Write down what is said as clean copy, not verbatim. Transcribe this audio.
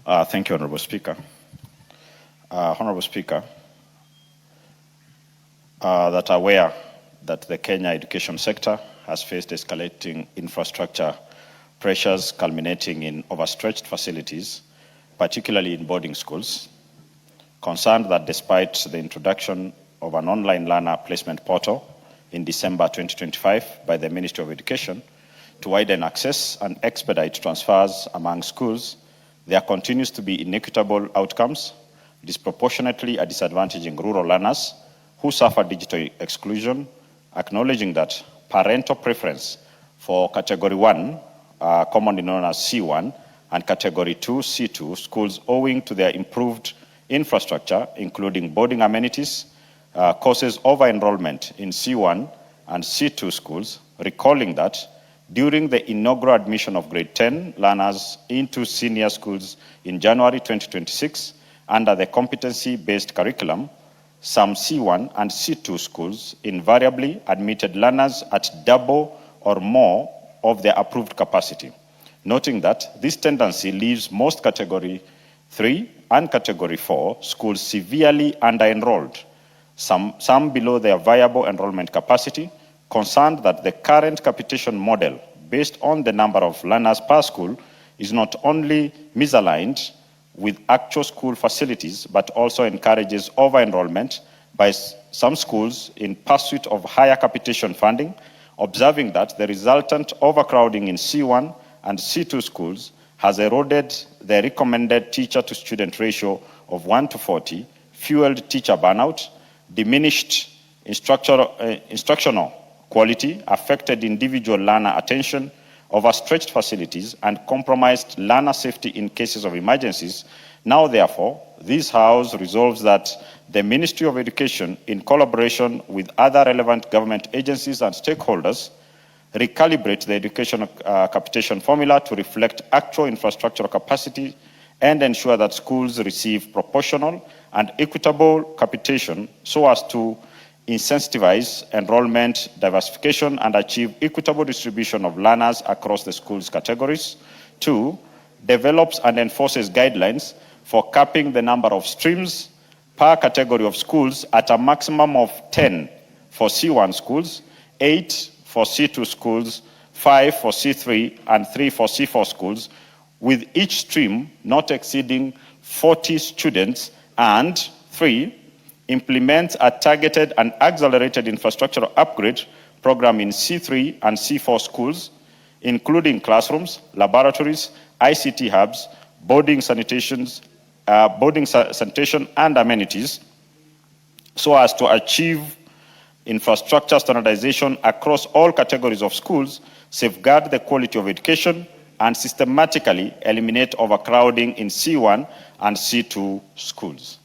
Thank you, Honorable Speaker. Honorable Speaker, that are aware that the Kenya education sector has faced escalating infrastructure pressures culminating in overstretched facilities, particularly in boarding schools. Concerned that despite the introduction of an online learner placement portal in December 2025 by the Ministry of Education to widen access and expedite transfers among schools, there continues to be inequitable outcomes, disproportionately disadvantaging rural learners who suffer digital exclusion, acknowledging that parental preference for Category 1, commonly known as C1, and Category 2, C2 schools owing to their improved infrastructure, including boarding amenities, causes over-enrollment in C1 and C2 schools, recalling that during the inaugural admission of grade 10 learners into senior schools in January 2026, under the competency-based curriculum, some C1 and C2 schools invariably admitted learners at double or more of their approved capacity, noting that this tendency leaves most Category 3 and Category 4 schools severely under-enrolled, some below their viable enrollment capacity, concerned that the current capitation model based on the number of learners per school is not only misaligned with actual school facilities, but also encourages over-enrollment by some schools in pursuit of higher capitation funding, observing that the resultant overcrowding in C1 and C2 schools has eroded the recommended teacher-to-student ratio of 1:40, fueled teacher burnout, diminished instructional quality, affected individual learner attention, overstretched facilities, and compromised learner safety in cases of emergencies. Now, therefore, this House resolves that the Ministry of Education, in collaboration with other relevant government agencies and stakeholders, recalibrate the education capitation formula to reflect actual infrastructural capacity and ensure that schools receive proportional and equitable capitation so as to incentivize enrollment diversification and achieve equitable distribution of learners across the school's categories. 2, develops and enforces guidelines for capping the number of streams per category of schools at a maximum of 10 for C1 schools, 8 for C2 schools, 5 for C3, and 3 for C4 schools, with each stream not exceeding 40 students, and 3, implements a targeted and accelerated infrastructural upgrade program in C3 and C4 schools, including classrooms, laboratories, ICT hubs, boarding sanitation and amenities, so as to achieve infrastructure standardization across all categories of schools, safeguard the quality of education, and systematically eliminate overcrowding in C1 and C2 schools.